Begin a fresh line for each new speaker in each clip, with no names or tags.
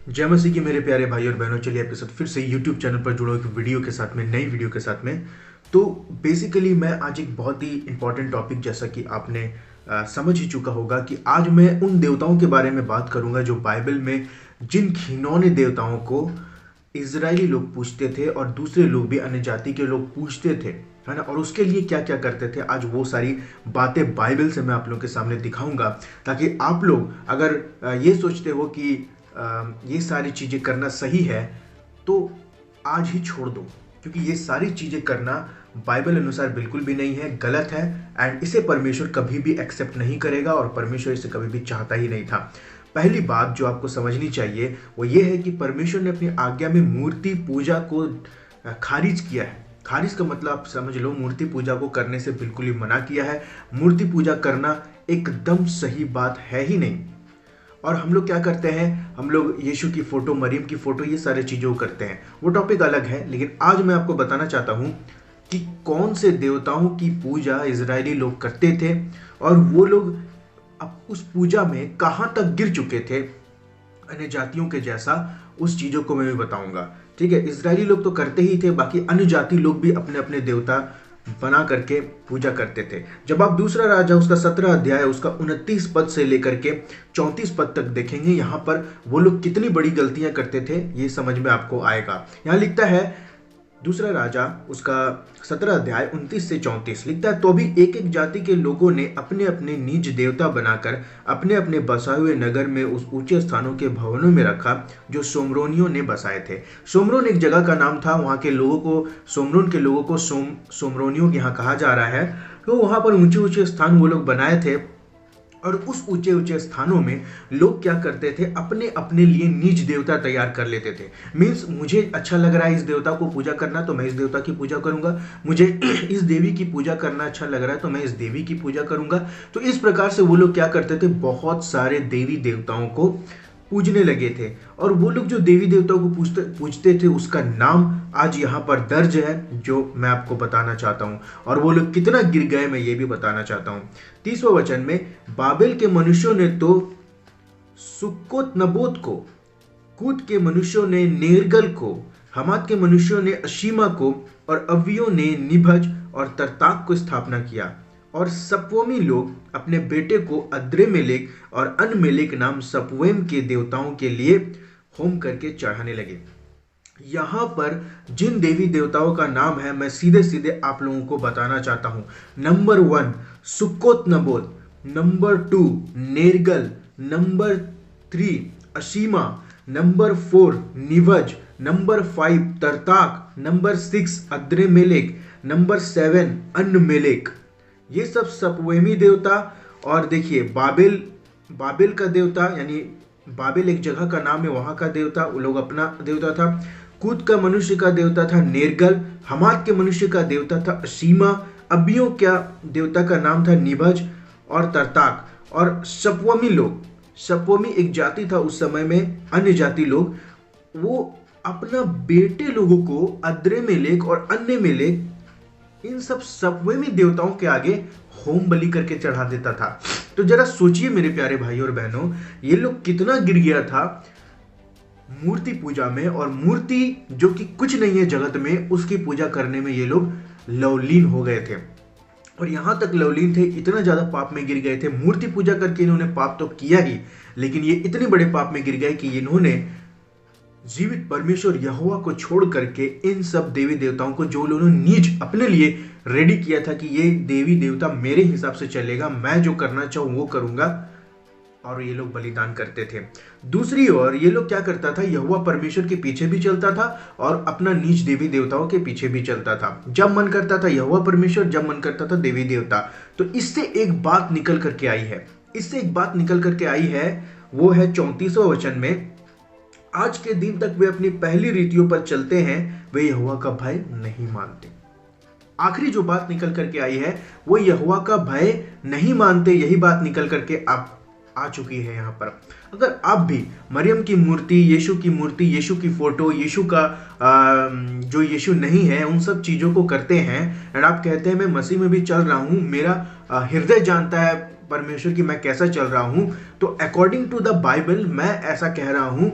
जय मसीह की मेरे प्यारे भाई और बहनों। चलिए आपके साथ फिर से YouTube चैनल पर जुड़ो एक वीडियो के साथ में, नई वीडियो के साथ में। तो बेसिकली मैं आज एक बहुत ही इंपॉर्टेंट टॉपिक, जैसा कि आपने समझ ही चुका होगा, कि आज मैं उन देवताओं के बारे में बात करूंगा जो बाइबल में, जिन घिनौने देवताओं को इजरायली लोग पूछते थे और दूसरे लोग भी, अन्य जाति के लोग पूछते थे, है ना। और उसके लिए क्या क्या करते थे, आज वो सारी बातें बाइबल से मैं आप लोगों के सामने दिखाऊंगा, ताकि आप लोग अगर ये सोचते हो कि ये सारी चीज़ें करना सही है तो आज ही छोड़ दो, क्योंकि ये सारी चीज़ें करना बाइबल अनुसार बिल्कुल भी नहीं है, गलत है। एंड इसे परमेश्वर कभी भी एक्सेप्ट नहीं करेगा और परमेश्वर इसे कभी भी चाहता ही नहीं था। पहली बात जो आपको समझनी चाहिए वो ये है कि परमेश्वर ने अपनी आज्ञा में मूर्ति पूजा को खारिज किया है। खारिज का मतलब आप समझ लो, मूर्ति पूजा को करने से बिल्कुल ही मना किया है। मूर्ति पूजा करना एकदम सही बात है ही नहीं। और हम लोग क्या करते हैं, हम लोग यीशु की फोटो, मरियम की फोटो, ये सारे चीज़ों को करते हैं। वो टॉपिक अलग है, लेकिन आज मैं आपको बताना चाहता हूँ कि कौन से देवताओं की पूजा इजरायली लोग करते थे और वो लोग अब उस पूजा में कहाँ तक गिर चुके थे अन्य जातियों के जैसा। उस चीज़ों को मैं भी बताऊंगा, ठीक है। इजरायली लोग तो करते ही थे, बाकी अन्य जाति लोग भी अपने अपने देवता बना करके पूजा करते थे। जब आप दूसरा राजा उसका 17 अध्याय उसका 29 पद से लेकर के 34 पद तक देखेंगे, यहाँ पर वो लोग कितनी बड़ी गलतियां करते थे ये समझ में आपको आएगा। यहाँ लिखता है दूसरा राजा उसका 17 अध्याय 29 से 34 लिखता है, तो भी एक एक जाति के लोगों ने अपने अपने निज देवता बनाकर अपने अपने बसाए हुए नगर में उस ऊंचे स्थानों के भवनों में रखा जो सोमरोनियों ने बसाए थे। सोमरोन एक जगह का नाम था। वहाँ के लोगों को, सोमरोन के लोगों को सोमरोनियों यहाँ कहा जा रहा है। तो वहाँ पर ऊंचे ऊंचे स्थान वो लोग बनाए थे और उस ऊंचे ऊंचे स्थानों में लोग क्या करते थे, अपने अपने लिए निज देवता तैयार कर लेते थे। मीन्स मुझे अच्छा लग रहा है इस देवता को पूजा करना तो मैं इस देवता की पूजा करूंगा, मुझे इस देवी की पूजा करना अच्छा लग रहा है तो मैं इस देवी की पूजा करूंगा। तो इस प्रकार से वो लोग क्या करते थे, बहुत सारे देवी देवताओं को पूजने लगे थे। और वो लोग जो देवी देवताओं को पूजते थे उसका नाम आज यहाँ पर दर्ज है, जो मैं आपको बताना चाहता हूँ। और वो लोग कितना गिर गए मैं ये भी बताना चाहता हूँ। 30वां वचन में, बाबेल के मनुष्यों ने तो सुक्कोत नबोत को, कूत के मनुष्यों ने नेरगल को, हमात के मनुष्यों ने अशीमा को और अव्वियों ने निभज और तरताक को स्थापना किया। और सपवमी लोग अपने बेटे को अद्रेमेलेक और अनमेलेक नाम सपवेम के देवताओं के लिए होम करके चढ़ाने लगे। यहाँ पर जिन देवी देवताओं का नाम है मैं सीधे सीधे आप लोगों को बताना चाहता हूँ। नंबर 1 सुक्कोत नबोत, number 2 Nergal, number 3 Ashima, number 4 Nibhaz, number 5 Tartak, number 6 Adrammelech, number 7 Anammelech. ये सब सपवेमी देवता। और देखिए बाबेल का देवता, यानी बाबेल एक जगह का नाम है, वहां का देवता, वो लोग अपना देवता था। कूत का मनुष्य का देवता था नेरगल, हमात के मनुष्य का देवता था अशीमा, अबियों का देवता का नाम था निभज और तरताक। और सपवमी लोग, सपवमी एक जाति था उस समय में, अन्य जाति लोग, वो अपना बेटे लोगों को अद्रेमेलेक और अन्यमेलेक, इन सब सपवेमी देवताओं के आगे होम बलि करके चढ़ा देता था। तो जरा सोचिए मेरे प्यारे भाई और बहनों, ये लोग कितना गिर गया था मूर्ति पूजा में। और मूर्ति जो कि कुछ नहीं है जगत में, उसकी पूजा करने में ये लोग लवलीन हो गए थे। और यहां तक लवलीन थे, इतना ज्यादा पाप में गिर गए थे। मूर्ति पूजा करके इन्होंने पाप तो किया ही, लेकिन ये इतने बड़े पाप में गिर गए कि इन्होंने जीवित परमेश्वर यहोवा को छोड़ करके इन सब देवी देवताओं को, जो उन्होंने निज अपने लिए रेडी किया था कि ये देवी देवता मेरे हिसाब से चलेगा, मैं जो करना चाहूं वो करूंगा, और ये लोग बलिदान करते थे। दूसरी ओर ये लोग क्या करता था, यहोवा परमेश्वर के पीछे भी चलता था और अपना निज देवी देवताओं के पीछे भी चलता था। जब मन करता था यहोवा परमेश्वर, जब मन करता था देवी देवता। तो इससे एक बात निकल करके आई है, इससे एक बात निकल करके आई है, वो है 34वां वचन में, आज के दिन तक वे अपनी पहली रीतियों पर चलते हैं, वे यहोवा का भय नहीं मानते। आखिरी जो बात निकल करके आई है वो यहोवा का भय नहीं मानते, यही बात निकल करके आप आ चुकी है यहाँ पर। अगर आप भी मरियम की मूर्ति, यीशु की मूर्ति, यीशु की फोटो, यीशु का जो यीशु नहीं है, उन सब चीजों को करते हैं एंड आप कहते हैं मैं मसीह में भी चल रहा हूँ, मेरा हृदय जानता है परमेश्वर की मैं कैसा चल रहा हूँ, तो अकॉर्डिंग टू द बाइबल मैं ऐसा कह रहा हूँ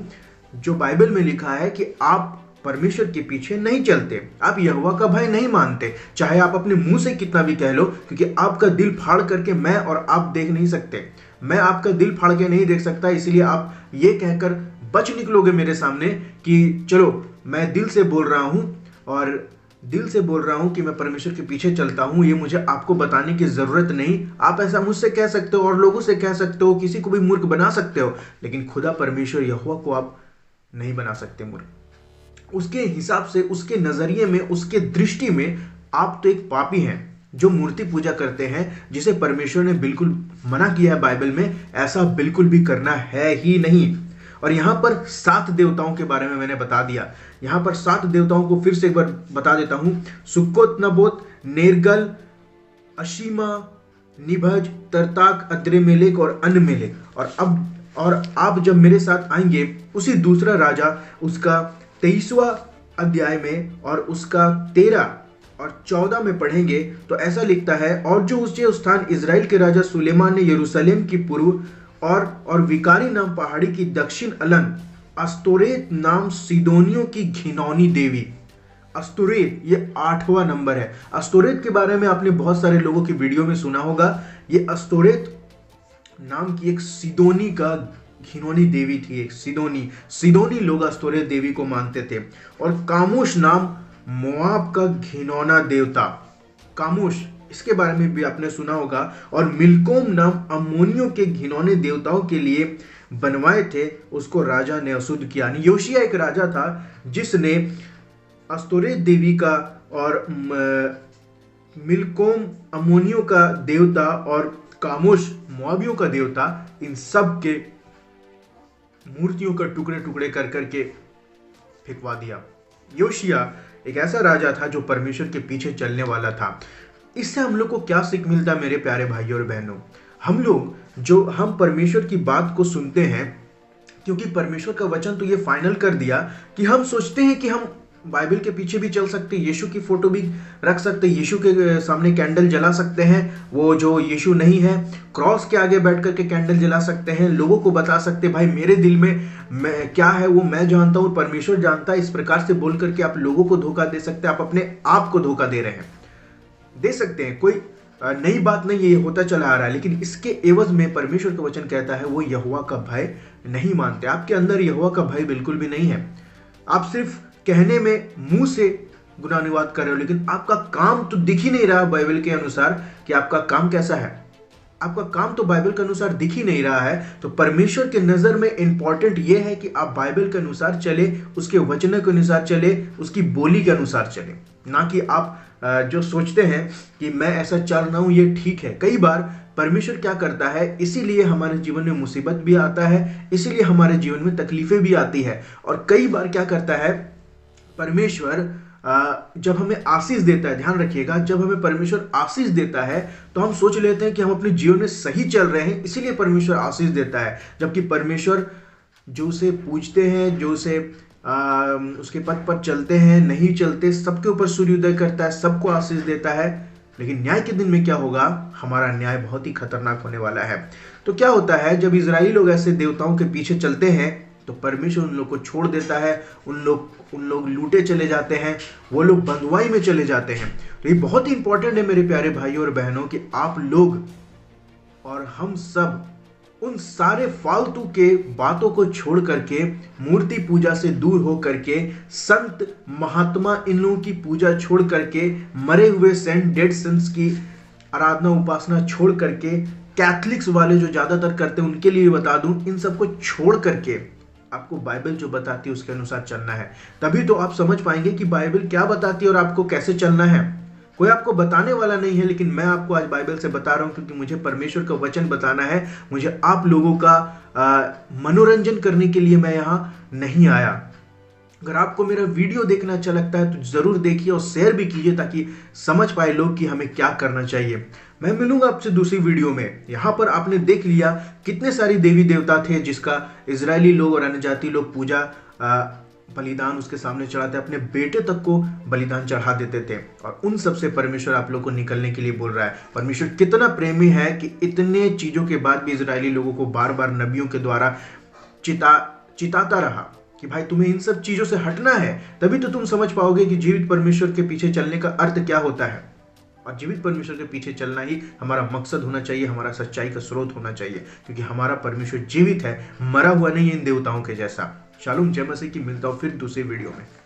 जो बाइबल में लिखा है कि आप परमेश्वर के पीछे नहीं चलते, आप यहोवा का भय नहीं मानते, चाहे आप अपने मुंह से कितना भी कह लो, क्योंकि आपका दिल फाड़ करके मैं और आप देख नहीं सकते। मैं आपका दिल फाड़ के नहीं देख सकता, इसलिए आप ये कहकर बच निकलोगे मेरे सामने कि चलो मैं दिल से बोल रहा हूं और दिल से बोल रहा हूं कि मैं परमेश्वर के पीछे चलता हूं, ये मुझे आपको बताने की जरूरत नहीं। आप ऐसा मुझसे कह सकते हो और लोगों से कह सकते हो, किसी को भी मूर्ख बना सकते हो, लेकिन खुदा परमेश्वर यहोवा को आप नहीं बना सकते मूर्ख। उसके हिसाब से, उसके नजरिए में, उसके दृष्टि में आप तो एक पापी हैं जो मूर्ति पूजा करते हैं, जिसे परमेश्वर ने बिल्कुल मना किया है बाइबल में, ऐसा बिल्कुल भी करना है ही नहीं। और यहां पर 7 देवताओं के बारे में मैंने बता दिया। यहां पर 7 देवताओं को फिर से एक बार बता देता हूं। सुक्कोत, नबोत, नेरगल, अशीमा, निभज, तरताक, अद्रेमेलेक और अनमेलेक। और आप जब मेरे साथ आएंगे उसी दूसरा राजा उसका 23वां अध्याय में और उसका 13 और 14 में पढ़ेंगे तो ऐसा लिखता है, और जो ऊंचे स्थान इजराइल के राजा सुलेमान ने यरूशलेम की पूर्व और विकारी नाम पहाड़ी की दक्षिण अलन, अस्तोरेत नाम सीदोनियों की घिनौनी देवी। अस्तोरेत ये 8वां नंबर है। अस्तोरेत के बारे में आपने बहुत सारे लोगों की वीडियो में सुना होगा। ये अस्तोरेत नाम की एक सीदोनी का घिनौनी देवी थी। एक सीदोनी लोग अस्तोरेत देवी को मानते थे। और कामोश नाम मोआब का घिनौना देवता, कामोश, इसके बारे में भी आपने सुना होगा। और मिल्कोम नाम अम्मोनियों के घिनौने देवताओं के लिए बनवाए थे, उसको राजा ने अशुद्ध किया। योशिया एक राजा था जिसने अस्तोरेत देवी का और मिल्कोम अम्मोनियों का देवता और कामोश मोआबियों का देवता, इन सब के मूर्तियों का टुकड़े टुकड़े कर करके फेंकवा दिया। योशिया एक ऐसा राजा था जो परमेश्वर के पीछे चलने वाला था। इससे हम लोग को क्या सीख मिलता है मेरे प्यारे भाइयों और बहनों? हम परमेश्वर की बात को सुनते हैं, क्योंकि परमेश्वर का वचन तो ये फाइनल कर दिया कि हम सोचते हैं कि हम बाइबल के पीछे भी चल सकते हैं, यीशु की फोटो भी रख सकते हैं, यीशु के सामने कैंडल जला सकते हैं, वो जो यीशु नहीं है क्रॉस के आगे बैठ करके कैंडल जला सकते हैं, लोगों को बता सकते हैं भाई मेरे दिल में मैं क्या है वो मैं जानता हूँ, परमेश्वर जानता है। इस प्रकार से बोल करके आप लोगों को धोखा दे सकते हैं, आप अपने आप को धोखा दे रहे हैं, दे सकते हैं। कोई नई बात नहीं, ये होता चला आ रहा है। लेकिन इसके एवज में परमेश्वर का वचन कहता है वो यहोवा का भय नहीं मानते। आपके अंदर यहोवा का भय बिल्कुल भी नहीं है। आप सिर्फ कहने में मुंह से गुनाहगार कर रहे हो, लेकिन आपका काम तो दिख ही नहीं रहा बाइबल के अनुसार कि आपका काम कैसा है। आपका काम तो बाइबल के अनुसार दिख ही नहीं रहा है। तो परमेश्वर के नजर में इंपॉर्टेंट यह है कि आप बाइबल के अनुसार चले, उसके वचनों के अनुसार चले, उसकी बोली के अनुसार चले, ना कि आप जो सोचते हैं कि मैं ऐसा चल रहा हूं ये ठीक है। कई बार परमेश्वर क्या करता है, इसीलिए हमारे जीवन में मुसीबत भी आता है, इसीलिए हमारे जीवन में तकलीफें भी आती है। और कई बार क्या करता है परमेश्वर, जब हमें आशीष देता है, ध्यान रखिएगा, जब हमें परमेश्वर आशीष देता है तो हम सोच लेते हैं कि हम अपने जीवन में सही चल रहे हैं, इसीलिए परमेश्वर आशीष देता है। जबकि परमेश्वर जो उसे पूजते हैं, जो उसे उसके पथ पर चलते हैं, नहीं चलते, सबके ऊपर सूर्योदय करता है, सबको आशीष देता है। लेकिन न्याय के दिन में क्या होगा? हमारा न्याय बहुत ही खतरनाक होने वाला है। तो क्या होता है जब इजरायली लोग ऐसे देवताओं के पीछे चलते हैं तो परमेश्वर उन लोग को छोड़ देता है, उन लोग लूटे चले जाते हैं, वो लोग बंधुआई में चले जाते हैं। तो ये बहुत ही इंपॉर्टेंट है मेरे प्यारे भाइयों और बहनों कि आप लोग और हम सब उन सारे फालतू के बातों को छोड़ करके, मूर्ति पूजा से दूर हो करके, संत महात्मा इन लोगों की पूजा छोड़ करके, मरे हुए सेंट डेड सेंट्स की आराधना उपासना छोड़ करके, कैथलिक्स वाले जो ज्यादातर करते हैं उनके लिए बता दूं, इन सबको छोड़ करके आपको बाइबल जो बताती है उसके अनुसार चलना है। तभी तो आप समझ पाएंगे कि बाइबल क्या बताती है और आपको कैसे चलना है। कोई आपको बताने वाला नहीं है, लेकिन मैं आपको आज बाइबल से बता रहा हूं, क्योंकि मुझे परमेश्वर का वचन बताना है। मुझे आप लोगों का मनोरंजन करने के लिए मैं यहां नहीं आया। अगर आपको मेरा वीडियो देखना अच्छा लगता है तो जरूर देखिए और शेयर भी कीजिए, ताकि समझ पाए लोग कि हमें क्या करना चाहिए। मैं मिलूंगा आपसे दूसरी वीडियो में। यहां पर आपने देख लिया कितने सारी देवी देवता थे जिसका इजरायली लोग और अन्य जाति लोग पूजा बलिदान उसके सामने चढ़ाते, अपने बेटे तक को बलिदान चढ़ा देते थे। और उन सब से परमेश्वर आप लोग को निकलने के लिए बोल रहा है। परमेश्वर कितना प्रेमी है कि इतने चीजों के बाद भी इजरायली लोगों को बार बार नबियों के द्वारा चिताता रहा कि भाई तुम्हें इन सब चीजों से हटना है, तभी तो तुम समझ पाओगे कि जीवित परमेश्वर के पीछे चलने का अर्थ क्या होता है। और जीवित परमेश्वर के पीछे चलना ही हमारा मकसद होना चाहिए, हमारा सच्चाई का स्रोत होना चाहिए, क्योंकि हमारा परमेश्वर जीवित है, मरा हुआ नहीं है इन देवताओं के जैसा। शालूम, जय मसीह की। मिलता हूं फिर दूसरी वीडियो में।